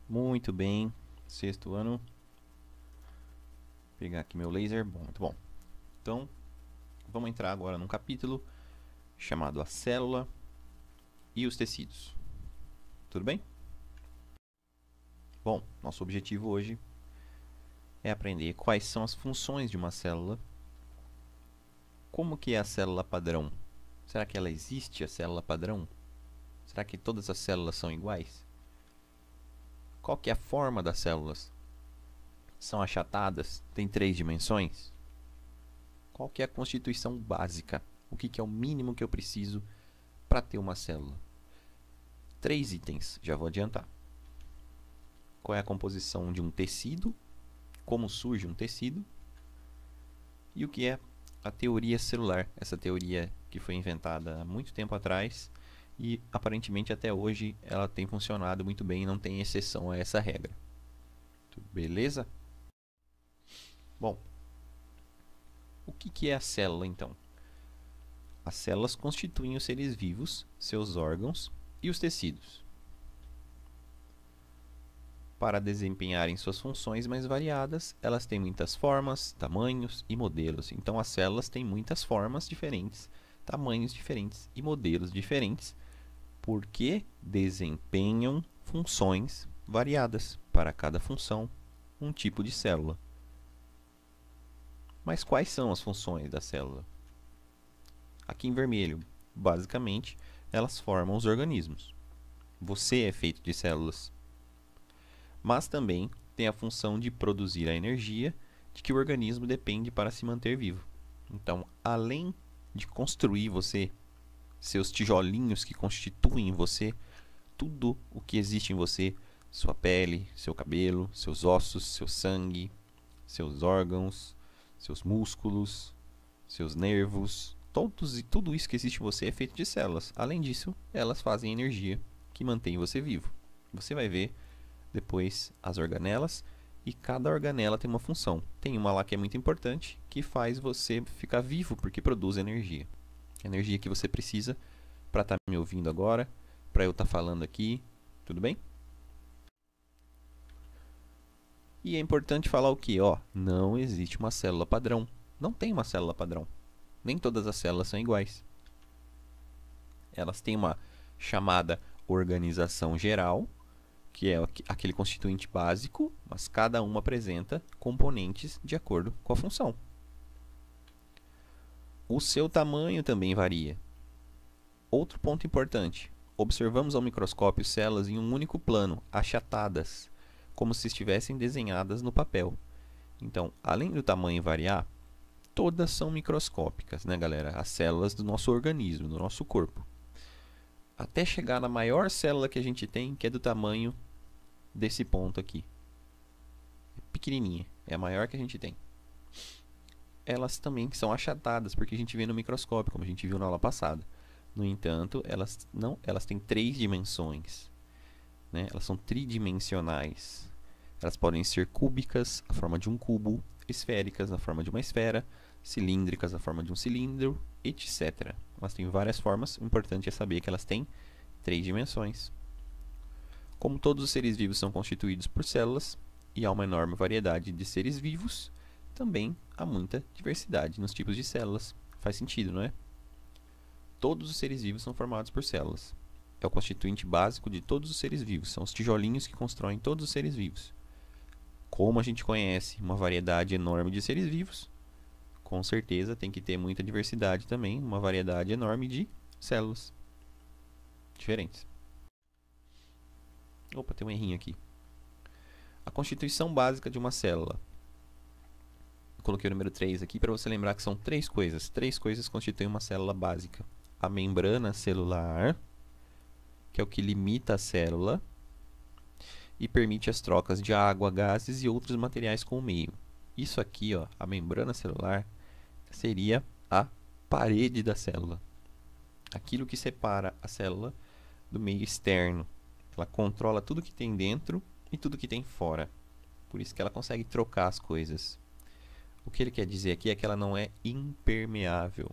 Muito bem. Sexto ano. Vou pegar aqui meu laser. Bom, muito bom. Então, vamos entrar agora num capítulo chamado A Célula e os Tecidos. Tudo bem? Bom, nosso objetivo hoje é aprender quais são as funções de uma célula. Como que é a célula padrão? Será que ela existe, a célula padrão? Será que todas as células são iguais? Qual que é a forma das células? São achatadas? Tem 3 dimensões? Qual que é a constituição básica? O que é o mínimo que eu preciso para ter uma célula? 3 itens, já vou adiantar. Qual é a composição de um tecido? Como surge um tecido? E o que é a teoria celular? Essa teoria que foi inventada há muito tempo atrás e aparentemente até hoje ela tem funcionado muito bem e não tem exceção a essa regra. Beleza? Bom, o que é a célula então? As células constituem os seres vivos, seus órgãos e os tecidos, para desempenharem suas funções mais variadas. Elas têm muitas formas, tamanhos e modelos. Então, as células têm muitas formas diferentes, tamanhos diferentes e modelos diferentes, porque desempenham funções variadas. Para cada função, um tipo de célula. Mas quais são as funções da célula? Aqui em vermelho, basicamente, elas formam os organismos. Você é feito de células. Mas também tem a função de produzir a energia de que o organismo depende para se manter vivo. Então, além de construir você, seus tijolinhos que constituem você, tudo o que existe em você, sua pele, seu cabelo, seus ossos, seu sangue, seus órgãos, seus músculos, seus nervos, tudo isso que existe em você é feito de células. Além disso, elas fazem energia que mantém você vivo. Você vai ver depois as organelas, e cada organela tem uma função. Tem uma lá que é muito importante, que faz você ficar vivo, porque produz energia. Energia que você precisa para estar me ouvindo agora, para eu estar falando aqui, tudo bem? E é importante falar o que? Não existe uma célula padrão. Não tem uma célula padrão. Nem todas as células são iguais. Elas têm uma chamada organização geral, que é aquele constituinte básico, mas cada uma apresenta componentes de acordo com a função. O seu tamanho também varia. Outro ponto importante: observamos ao microscópio células em um único plano, achatadas, como se estivessem desenhadas no papel. Então, além do tamanho variar, todas são microscópicas, né, galera? As células do nosso organismo, do nosso corpo. Até chegar na maior célula que a gente tem, que é do tamanho desse ponto aqui. É pequenininha, é a maior que a gente tem. Elas também são achatadas, porque a gente vê no microscópio, como a gente viu na aula passada. No entanto, elas têm 3 dimensões, né? Elas são tridimensionais. Elas podem ser cúbicas, a forma de um cubo, esféricas, na forma de uma esfera, cilíndricas, na forma de um cilindro, etc. Elas têm várias formas. O importante é saber que elas têm 3 dimensões. Como todos os seres vivos são constituídos por células, e há uma enorme variedade de seres vivos, também há muita diversidade nos tipos de células. Faz sentido, não é? Todos os seres vivos são formados por células. É o constituinte básico de todos os seres vivos. São os tijolinhos que constroem todos os seres vivos. Como a gente conhece uma variedade enorme de seres vivos, com certeza tem que ter muita diversidade também, uma variedade enorme de células diferentes. Opa, tem um errinho aqui. A constituição básica de uma célula. Eu coloquei o número 3 aqui para você lembrar que são 3 coisas. 3 coisas constituem uma célula básica. A membrana celular, que é o que limita a célula e permite as trocas de água, gases e outros materiais com o meio. Isso aqui, a membrana celular, seria a parede da célula. Aquilo que separa a célula do meio externo. Ela controla tudo que tem dentro e tudo que tem fora. Por isso que ela consegue trocar as coisas. O que ele quer dizer aqui é que ela não é impermeável.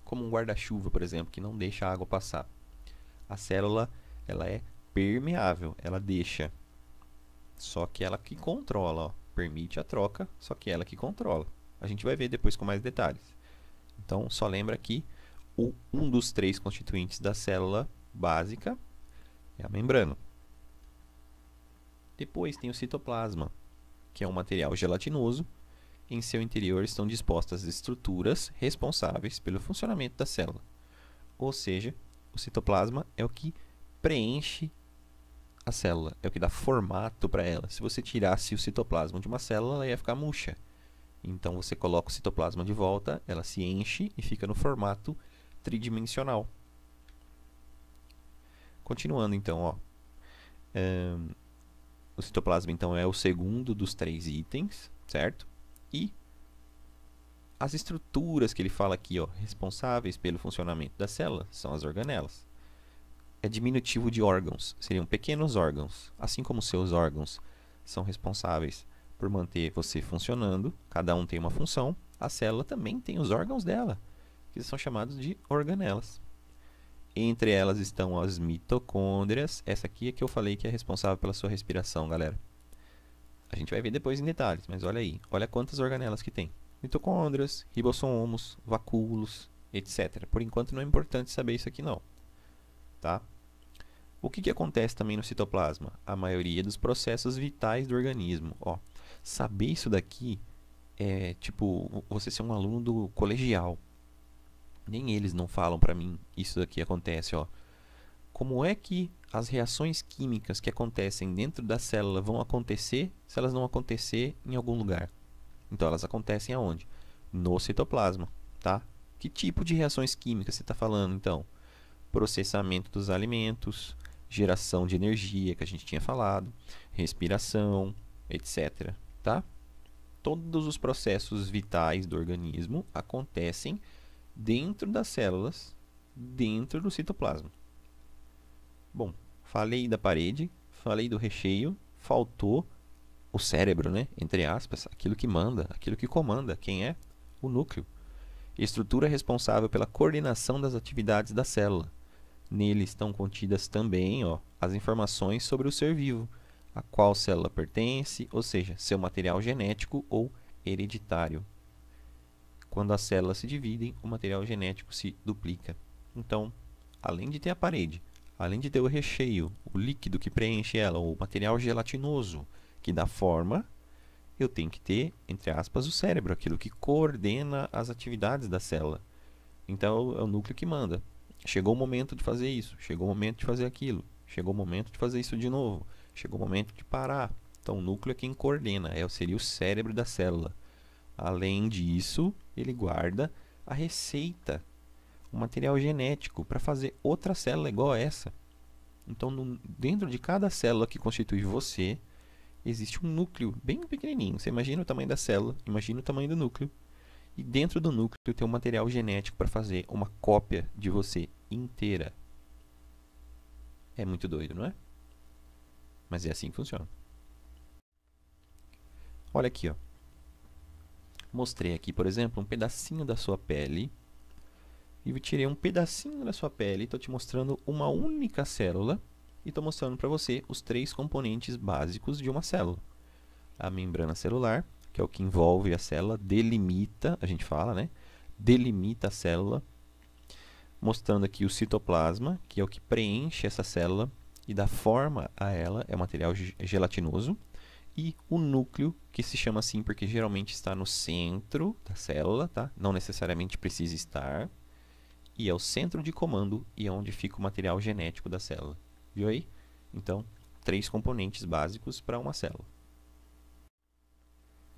Como um guarda-chuva, por exemplo, que não deixa a água passar. A célula, ela é permeável, ela deixa Só que ela que controla, ó. Permite a troca, só que ela que controla. A gente vai ver depois com mais detalhes. Então, só lembra que um dos 3 constituintes da célula básica é a membrana. Depois tem o citoplasma, que é um material gelatinoso. Em seu interior estão dispostas estruturas responsáveis pelo funcionamento da célula. Ou seja, o citoplasma é o que preenche a célula, é o que dá formato para ela. Se você tirasse o citoplasma de uma célula, ela ia ficar murcha. Então você coloca o citoplasma de volta, ela se enche e fica no formato tridimensional. Continuando então, ó. O citoplasma então é o segundo dos 3 itens, certo? E as estruturas que ele fala aqui, ó, responsáveis pelo funcionamento da célula, são as organelas. É diminutivo de órgãos, seriam pequenos órgãos. Assim como seus órgãos são responsáveis por manter você funcionando, cada um tem uma função, a célula também tem os órgãos dela, que são chamados de organelas. Entre elas estão as mitocôndrias, essa aqui é que eu falei que é responsável pela sua respiração, galera. A gente vai ver depois em detalhes, mas olha aí, olha quantas organelas que tem. Mitocôndrias, ribossomos, vacúolos, etc. Por enquanto não é importante saber isso aqui não. Tá? O que acontece também no citoplasma? A maioria dos processos vitais do organismo. Ó, saber isso daqui é tipo você ser um aluno do colegial. Nem eles não falam para mim isso daqui acontece. Ó. Como é que as reações químicas que acontecem dentro da célula vão acontecer se elas não acontecer em algum lugar? Então elas acontecem aonde? No citoplasma. Tá? Que tipo de reações químicas você está falando então? Processamento dos alimentos, geração de energia, que a gente tinha falado, respiração, etc. Tá? Todos os processos vitais do organismo acontecem dentro das células, dentro do citoplasma. Bom, falei da parede, falei do recheio, faltou o cérebro, né? Entre aspas, aquilo que manda, aquilo que comanda. Quem é? O núcleo. Estrutura responsável pela coordenação das atividades da célula. Nele estão contidas também, ó, as informações sobre o ser vivo, a qual célula pertence, ou seja, seu material genético ou hereditário. Quando as células se dividem, o material genético se duplica. Então, além de ter a parede, além de ter o recheio, o líquido que preenche ela, o material gelatinoso que dá forma, eu tenho que ter, entre aspas, o cérebro, aquilo que coordena as atividades da célula. Então, é o núcleo que manda. Chegou o momento de fazer isso, chegou o momento de fazer aquilo, chegou o momento de fazer isso de novo, chegou o momento de parar. Então, o núcleo é quem coordena, seria o cérebro da célula. Além disso, ele guarda a receita, o material genético para fazer outra célula igual a essa. Então, dentro de cada célula que constitui você, existe um núcleo bem pequenininho. Você imagina o tamanho da célula, imagina o tamanho do núcleo. E dentro do núcleo tem um material genético para fazer uma cópia de você inteira. É muito doido, não é? Mas é assim que funciona. Olha aqui, ó. Mostrei aqui, por exemplo, um pedacinho da sua pele. E eu tirei um pedacinho da sua pele. Estou te mostrando uma única célula. E estou mostrando para você os 3 componentes básicos de uma célula. A membrana celular, que é o que envolve a célula, delimita, a gente fala, né? Delimita a célula. Mostrando aqui o citoplasma, que é o que preenche essa célula e dá forma a ela, é um material gelatinoso. E o núcleo, que se chama assim porque geralmente está no centro da célula, tá? Não necessariamente precisa estar. E é o centro de comando e é onde fica o material genético da célula. Viu aí? Então, 3 componentes básicos para uma célula.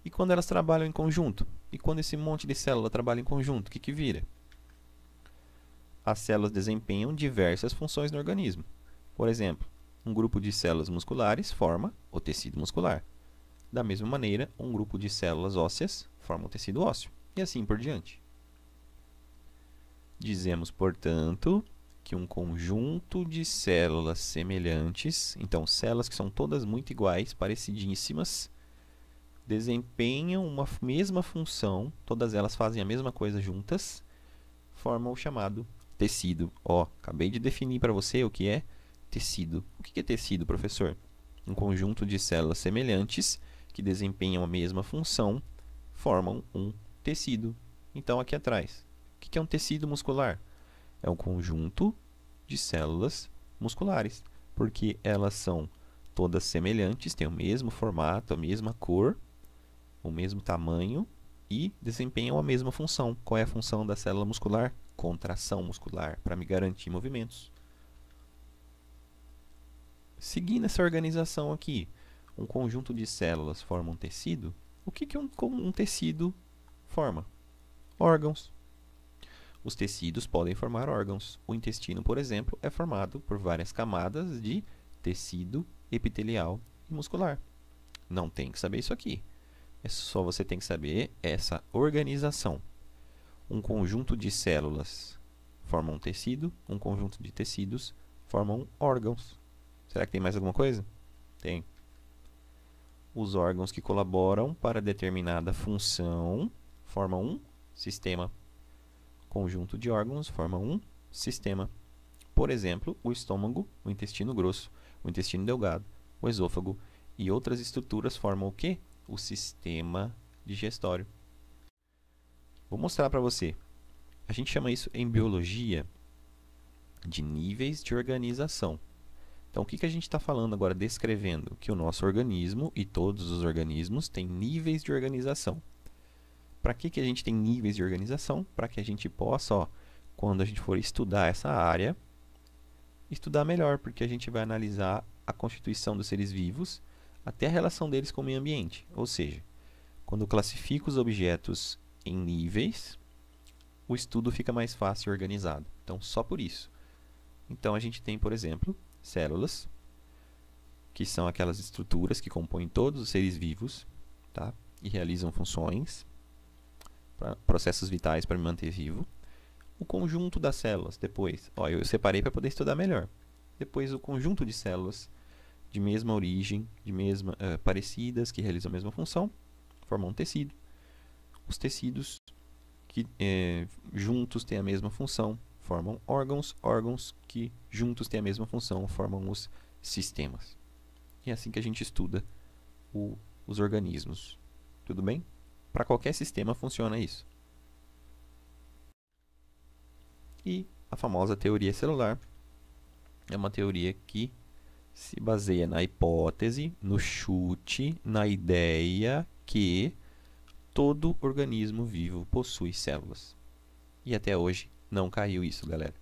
E quando elas trabalham em conjunto? E quando esse monte de célula trabalha em conjunto, o que vira? As células desempenham diversas funções no organismo. Por exemplo, um grupo de células musculares forma o tecido muscular. Da mesma maneira, um grupo de células ósseas forma o tecido ósseo. E assim por diante. Dizemos, portanto, que um conjunto de células semelhantes, então células que são todas muito iguais, parecidíssimas, desempenham uma mesma função, todas elas fazem a mesma coisa juntas, formam o chamado tecido. Ó, acabei de definir para você o que é tecido. O que é tecido, professor? Um conjunto de células semelhantes que desempenham a mesma função formam um tecido. Então, aqui atrás, o que é um tecido muscular? É um conjunto de células musculares, porque elas são todas semelhantes, têm o mesmo formato, a mesma cor, o mesmo tamanho e desempenham a mesma função. Qual é a função da célula muscular? Contração muscular, para me garantir movimentos. Seguindo essa organização aqui, um conjunto de células forma um tecido. O que um tecido forma? Órgãos. Os tecidos podem formar órgãos. O intestino, por exemplo, é formado por várias camadas de tecido epitelial e muscular. Não tem que saber isso aqui. É só você tem que saber essa organização. Um conjunto de células forma um tecido, um conjunto de tecidos formam órgãos. Será que tem mais alguma coisa? Tem. Os órgãos que colaboram para determinada função formam um sistema. Conjunto de órgãos forma um sistema. Por exemplo, o estômago, o intestino grosso, o intestino delgado, o esôfago e outras estruturas formam o quê? O sistema digestório. Vou mostrar para você. A gente chama isso em biologia de níveis de organização. Então, o que a gente está falando agora? Descrevendo que o nosso organismo e todos os organismos têm níveis de organização. Para que a gente tem níveis de organização? Para que a gente possa, quando a gente for estudar essa área, estudar melhor, porque a gente vai analisar a constituição dos seres vivos até a relação deles com o meio ambiente. Ou seja, quando eu classifico os objetos em níveis, o estudo fica mais fácil e organizado. Então, só por isso. Então, a gente tem, por exemplo, células, que são aquelas estruturas que compõem todos os seres vivos, tá? E realizam funções, processos vitais para me manter vivo. O conjunto das células, depois, eu separei para poder estudar melhor. Depois, o conjunto de células de mesma origem, parecidas, que realizam a mesma função, formam um tecido. Os tecidos que juntos têm a mesma função formam órgãos, órgãos que juntos têm a mesma função formam os sistemas. E é assim que a gente estuda os organismos. Tudo bem? Para qualquer sistema funciona isso. E a famosa teoria celular é uma teoria que se baseia na hipótese, no chute, na ideia que todo organismo vivo possui células. E até hoje não caiu isso, galera.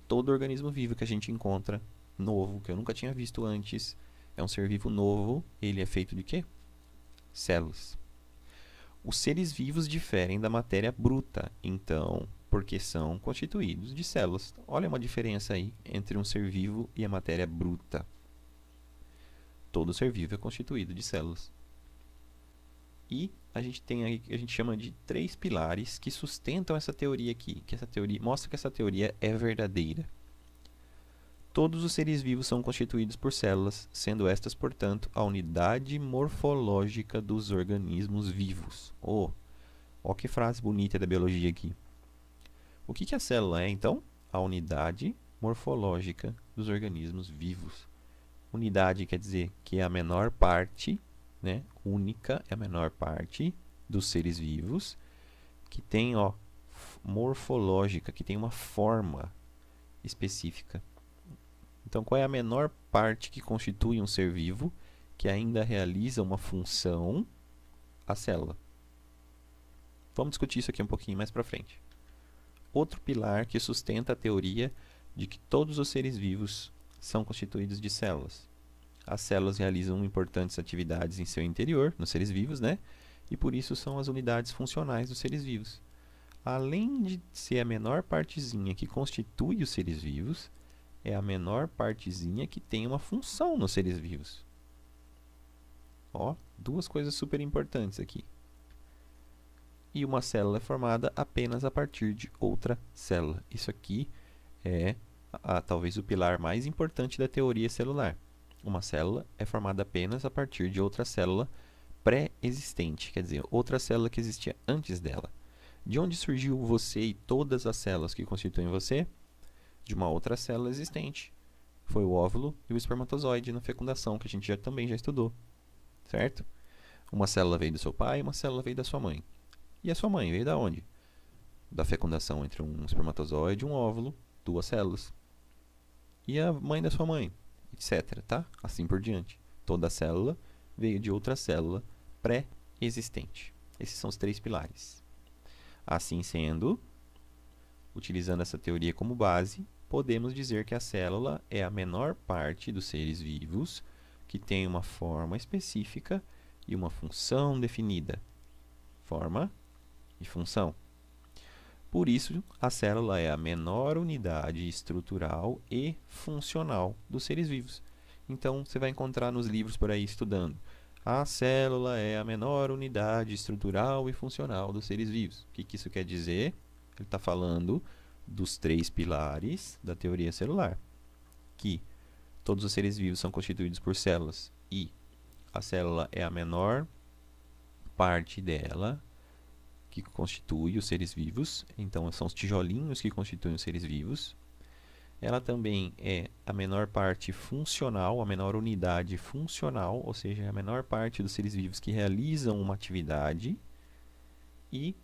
Todo organismo vivo que a gente encontra, novo, que eu nunca tinha visto antes, é um ser vivo novo. Ele é feito de quê? Células. Os seres vivos diferem da matéria bruta, então, porque são constituídos de células. Olha uma diferença aí entre um ser vivo e a matéria bruta. Todo ser vivo é constituído de células. E a gente tem aí, a gente chama de 3 pilares que sustentam essa teoria aqui, que essa teoria mostra que essa teoria é verdadeira. Todos os seres vivos são constituídos por células, sendo estas, portanto, a unidade morfológica dos organismos vivos. Ó que frase bonita da biologia aqui. O que a célula é, então? A unidade morfológica dos organismos vivos. Unidade quer dizer que é a menor parte, né? Única é a menor parte dos seres vivos que tem, morfológica, que tem uma forma específica. Então, qual é a menor parte que constitui um ser vivo que ainda realiza uma função? A célula. Vamos discutir isso aqui um pouquinho mais para frente. Outro pilar que sustenta a teoria de que todos os seres vivos são constituídos de células. As células realizam importantes atividades em seu interior, nos seres vivos, né? E por isso são as unidades funcionais dos seres vivos. Além de ser a menor partezinha que constitui os seres vivos, é a menor partezinha que tem uma função nos seres vivos. Duas coisas super importantes aqui. E uma célula é formada apenas a partir de outra célula. Isso aqui é talvez o pilar mais importante da teoria celular. Uma célula é formada apenas a partir de outra célula pré-existente, quer dizer, outra célula que existia antes dela. De onde surgiu você e todas as células que constituem você? De uma outra célula existente. foi o óvulo e o espermatozoide na fecundação, que a gente também já estudou, certo? Uma célula veio do seu pai, uma célula veio da sua mãe. E a sua mãe veio da onde? Da fecundação entre um espermatozoide e um óvulo, duas células. E a mãe da sua mãe, etc, tá? Assim por diante. Toda célula veio de outra célula pré-existente. Esses são os 3 pilares. Assim sendo, utilizando essa teoria como base, podemos dizer que a célula é a menor parte dos seres vivos que tem uma forma específica e uma função definida. Forma e função. Por isso, a célula é a menor unidade estrutural e funcional dos seres vivos. Então, você vai encontrar nos livros por aí estudando. A célula é a menor unidade estrutural e funcional dos seres vivos. O que isso quer dizer? Ele está falando dos 3 pilares da teoria celular. Que todos os seres vivos são constituídos por células e a célula é a menor parte dela que constitui os seres vivos. Então, são os tijolinhos que constituem os seres vivos. Ela também é a menor parte funcional, a menor unidade funcional, ou seja, é a menor parte dos seres vivos que realizam uma atividade. E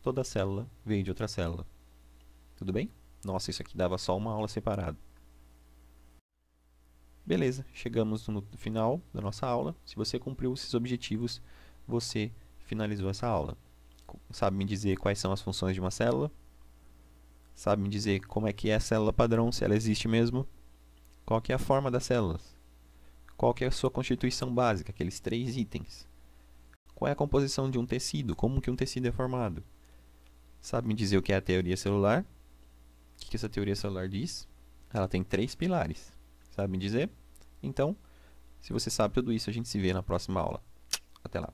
toda célula veio de outra célula. Tudo bem? Nossa, isso aqui dava só uma aula separada. Beleza, chegamos no final da nossa aula. Se você cumpriu esses objetivos, você finalizou essa aula. Sabe me dizer quais são as funções de uma célula? Sabe me dizer como é que é a célula padrão, se ela existe mesmo? Qual que é a forma das células? Qual que é a sua constituição básica, aqueles 3 itens? Qual é a composição de um tecido? Como que um tecido é formado? Sabe me dizer o que é a teoria celular? O que essa teoria celular diz? Ela tem 3 pilares. Sabe me dizer? Então, se você sabe tudo isso, a gente se vê na próxima aula. Até lá.